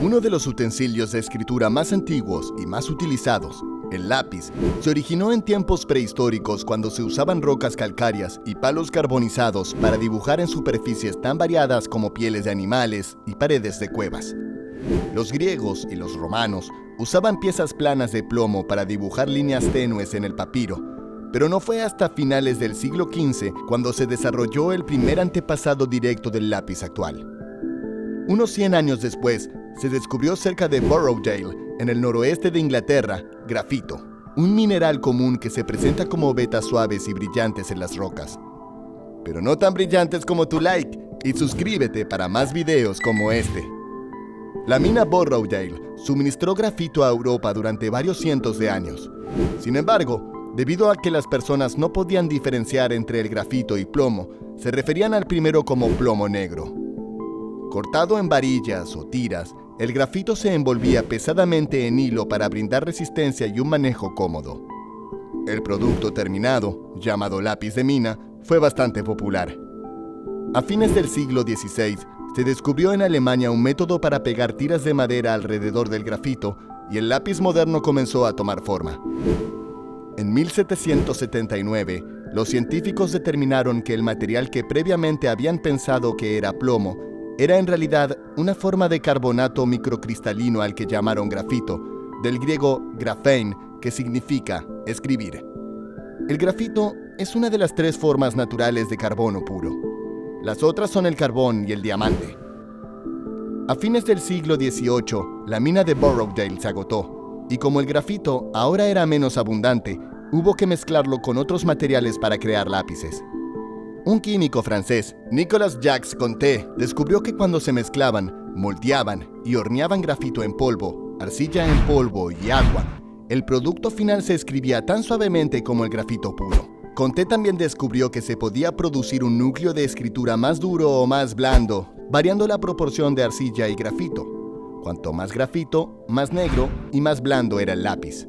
Uno de los utensilios de escritura más antiguos y más utilizados, el lápiz, se originó en tiempos prehistóricos cuando se usaban rocas calcáreas y palos carbonizados para dibujar en superficies tan variadas como pieles de animales y paredes de cuevas. Los griegos y los romanos usaban piezas planas de plomo para dibujar líneas tenues en el papiro, pero no fue hasta finales del siglo XV cuando se desarrolló el primer antepasado directo del lápiz actual. Unos 100 años después, se descubrió cerca de Borrowdale, en el noroeste de Inglaterra, grafito, un mineral común que se presenta como vetas suaves y brillantes en las rocas. Pero no tan brillantes como tu like, y suscríbete para más videos como este. La mina Borrowdale suministró grafito a Europa durante varios cientos de años. Sin embargo, debido a que las personas no podían diferenciar entre el grafito y plomo, se referían al primero como plomo negro. Cortado en varillas o tiras, el grafito se envolvía pesadamente en hilo para brindar resistencia y un manejo cómodo. El producto terminado, llamado lápiz de mina, fue bastante popular. A fines del siglo XVI, se descubrió en Alemania un método para pegar tiras de madera alrededor del grafito y el lápiz moderno comenzó a tomar forma. En 1779, los científicos determinaron que el material que previamente habían pensado que era plomo era en realidad una forma de carbonato microcristalino al que llamaron grafito, del griego graphein, que significa escribir. El grafito es una de las 3 formas naturales de carbono puro. Las otras son el carbón y el diamante. A fines del siglo XVIII, la mina de Borrowdale se agotó, y como el grafito ahora era menos abundante, hubo que mezclarlo con otros materiales para crear lápices. Un químico francés, Nicolas Jacques Conté, descubrió que cuando se mezclaban, moldeaban y horneaban grafito en polvo, arcilla en polvo y agua, el producto final se escribía tan suavemente como el grafito puro. Conté también descubrió que se podía producir un núcleo de escritura más duro o más blando, variando la proporción de arcilla y grafito. Cuanto más grafito, más negro y más blando era el lápiz.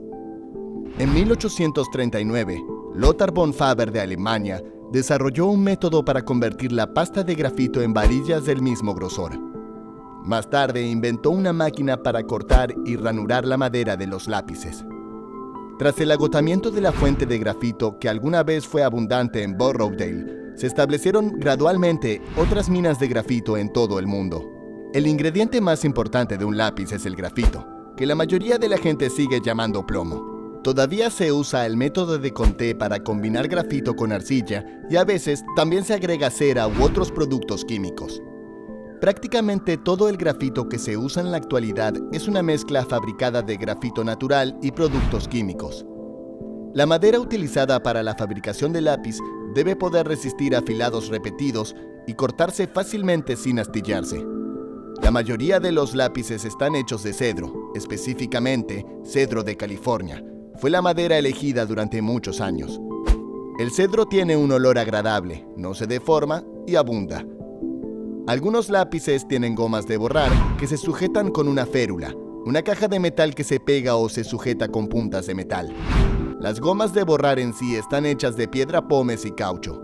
En 1839, Lothar von Faber de Alemania desarrolló un método para convertir la pasta de grafito en varillas del mismo grosor. Más tarde inventó una máquina para cortar y ranurar la madera de los lápices. Tras el agotamiento de la fuente de grafito que alguna vez fue abundante en Borrowdale, se establecieron gradualmente otras minas de grafito en todo el mundo. El ingrediente más importante de un lápiz es el grafito, que la mayoría de la gente sigue llamando plomo. Todavía se usa el método de Conté para combinar grafito con arcilla y a veces también se agrega cera u otros productos químicos. Prácticamente todo el grafito que se usa en la actualidad es una mezcla fabricada de grafito natural y productos químicos. La madera utilizada para la fabricación de lápiz debe poder resistir afilados repetidos y cortarse fácilmente sin astillarse. La mayoría de los lápices están hechos de cedro, específicamente cedro de California. Fue la madera elegida durante muchos años. El cedro tiene un olor agradable, no se deforma y abunda. Algunos lápices tienen gomas de borrar que se sujetan con una férula, una caja de metal que se pega o se sujeta con puntas de metal. Las gomas de borrar en sí están hechas de piedra pómez y caucho.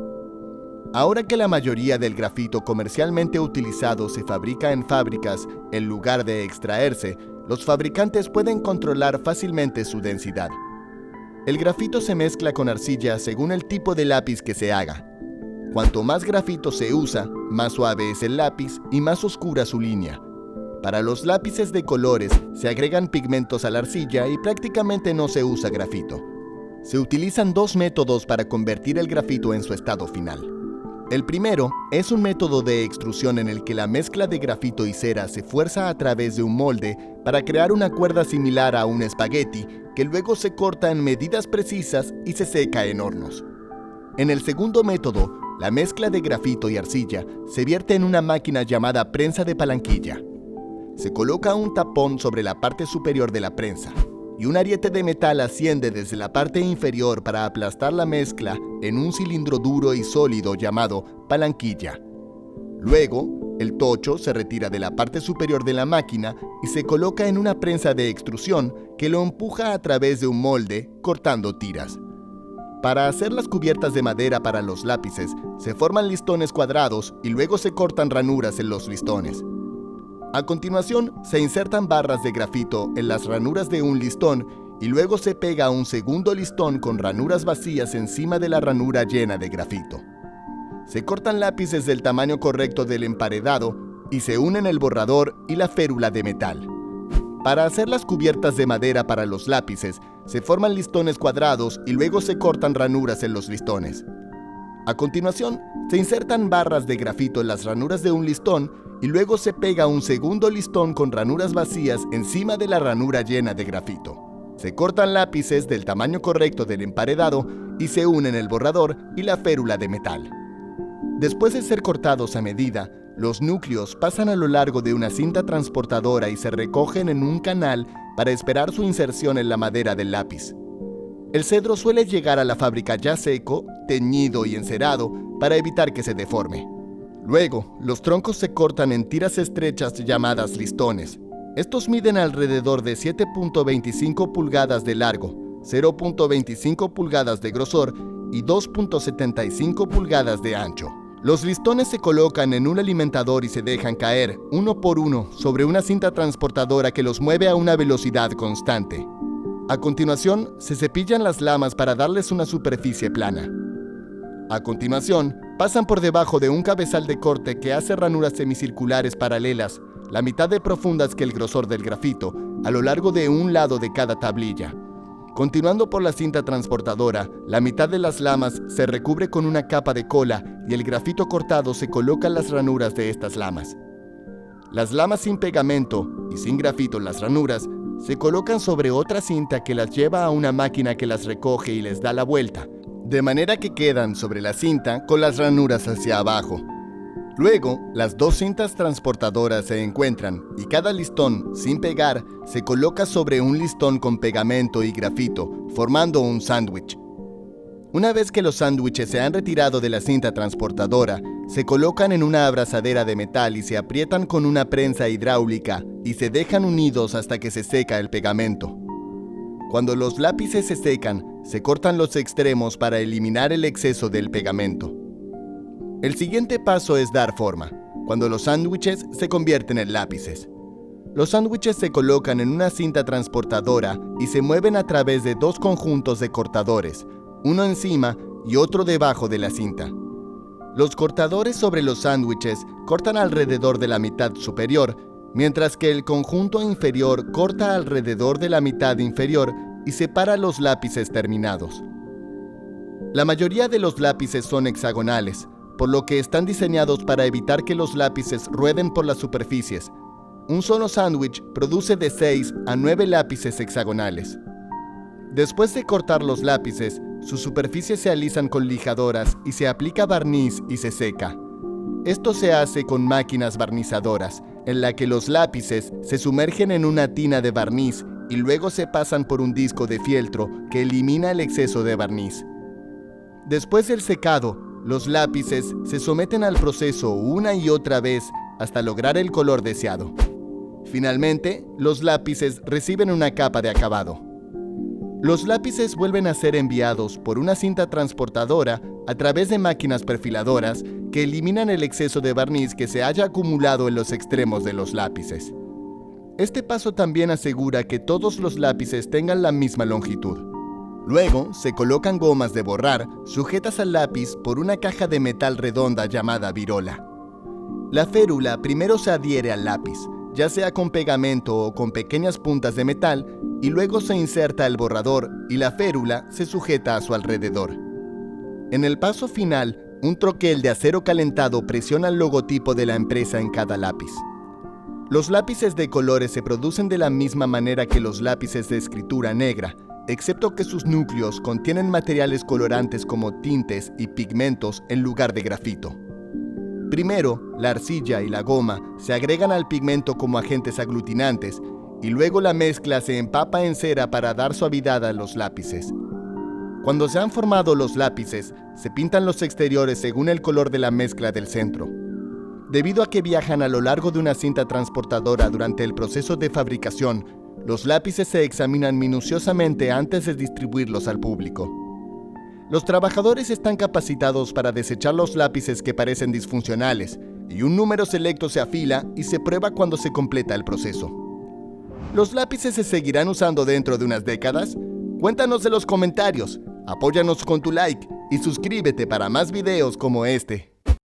Ahora que la mayoría del grafito comercialmente utilizado se fabrica en fábricas en lugar de extraerse, los fabricantes pueden controlar fácilmente su densidad. El grafito se mezcla con arcilla según el tipo de lápiz que se haga. Cuanto más grafito se usa, más suave es el lápiz y más oscura su línea. Para los lápices de colores se agregan pigmentos a la arcilla y prácticamente no se usa grafito. Se utilizan 2 métodos para convertir el grafito en su estado final. El primero es un método de extrusión en el que la mezcla de grafito y cera se fuerza a través de un molde para crear una cuerda similar a un espagueti que luego se corta en medidas precisas y se seca en hornos. En el segundo método, la mezcla de grafito y arcilla se vierte en una máquina llamada prensa de palanquilla. Se coloca un tapón sobre la parte superior de la prensa y un ariete de metal asciende desde la parte inferior para aplastar la mezcla en un cilindro duro y sólido llamado palanquilla. Luego, el tocho se retira de la parte superior de la máquina y se coloca en una prensa de extrusión que lo empuja a través de un molde, cortando tiras. Para hacer las cubiertas de madera para los lápices, se forman listones cuadrados y luego se cortan ranuras en los listones. A continuación, se insertan barras de grafito en las ranuras de un listón y luego se pega un segundo listón con ranuras vacías encima de la ranura llena de grafito. Se cortan lápices del tamaño correcto del emparedado y se unen el borrador y la férula de metal. Para hacer las cubiertas de madera para los lápices, se forman listones cuadrados y luego se cortan ranuras en los listones. A continuación, se insertan barras de grafito en las ranuras de un listón y luego se pega un segundo listón con ranuras vacías encima de la ranura llena de grafito. Se cortan lápices del tamaño correcto del emparedado y se unen el borrador y la férula de metal. Después de ser cortados a medida, los núcleos pasan a lo largo de una cinta transportadora y se recogen en un canal para esperar su inserción en la madera del lápiz. El cedro suele llegar a la fábrica ya seco, teñido y encerado para evitar que se deforme. Luego, los troncos se cortan en tiras estrechas llamadas listones. Estos miden alrededor de 7.25 pulgadas de largo, 0.25 pulgadas de grosor y 2.75 pulgadas de ancho. Los listones se colocan en un alimentador y se dejan caer, uno por uno, sobre una cinta transportadora que los mueve a una velocidad constante. A continuación, se cepillan las lamas para darles una superficie plana. A continuación, pasan por debajo de un cabezal de corte que hace ranuras semicirculares paralelas, la mitad de profundas que el grosor del grafito, a lo largo de un lado de cada tablilla. Continuando por la cinta transportadora, la mitad de las lamas se recubre con una capa de cola y el grafito cortado se coloca en las ranuras de estas lamas. Las lamas sin pegamento y sin grafito en las ranuras se colocan sobre otra cinta que las lleva a una máquina que las recoge y les da la vuelta, de manera que quedan sobre la cinta con las ranuras hacia abajo. Luego, las dos cintas transportadoras se encuentran y cada listón, sin pegar, se coloca sobre un listón con pegamento y grafito, formando un sándwich. Una vez que los sándwiches se han retirado de la cinta transportadora, se colocan en una abrazadera de metal y se aprietan con una prensa hidráulica y se dejan unidos hasta que se seca el pegamento. Cuando los lápices se secan, se cortan los extremos para eliminar el exceso del pegamento. El siguiente paso es dar forma, cuando los sándwiches se convierten en lápices. Los sándwiches se colocan en una cinta transportadora y se mueven a través de dos conjuntos de cortadores, uno encima y otro debajo de la cinta. Los cortadores sobre los sándwiches cortan alrededor de la mitad superior, mientras que el conjunto inferior corta alrededor de la mitad inferior y separa los lápices terminados. La mayoría de los lápices son hexagonales, por lo que están diseñados para evitar que los lápices rueden por las superficies. Un solo sándwich produce de 6 a 9 lápices hexagonales. Después de cortar los lápices, sus superficies se alisan con lijadoras y se aplica barniz y se seca. Esto se hace con máquinas barnizadoras, en la que los lápices se sumergen en una tina de barniz y luego se pasan por un disco de fieltro que elimina el exceso de barniz. Después del secado, los lápices se someten al proceso una y otra vez hasta lograr el color deseado. Finalmente, los lápices reciben una capa de acabado. Los lápices vuelven a ser enviados por una cinta transportadora a través de máquinas perfiladoras que eliminan el exceso de barniz que se haya acumulado en los extremos de los lápices. Este paso también asegura que todos los lápices tengan la misma longitud. Luego, se colocan gomas de borrar sujetas al lápiz por una caja de metal redonda llamada virola. La férula primero se adhiere al lápiz, ya sea con pegamento o con pequeñas puntas de metal, y luego se inserta el borrador y la férula se sujeta a su alrededor. En el paso final, un troquel de acero calentado presiona el logotipo de la empresa en cada lápiz. Los lápices de colores se producen de la misma manera que los lápices de escritura negra, excepto que sus núcleos contienen materiales colorantes como tintes y pigmentos en lugar de grafito. Primero, la arcilla y la goma se agregan al pigmento como agentes aglutinantes y luego la mezcla se empapa en cera para dar suavidad a los lápices. Cuando se han formado los lápices, se pintan los exteriores según el color de la mezcla del centro. Debido a que viajan a lo largo de una cinta transportadora durante el proceso de fabricación, los lápices se examinan minuciosamente antes de distribuirlos al público. Los trabajadores están capacitados para desechar los lápices que parecen disfuncionales, y un número selecto se afila y se prueba cuando se completa el proceso. ¿Los lápices se seguirán usando dentro de unas décadas? Cuéntanos en los comentarios, apóyanos con tu like y suscríbete para más videos como este.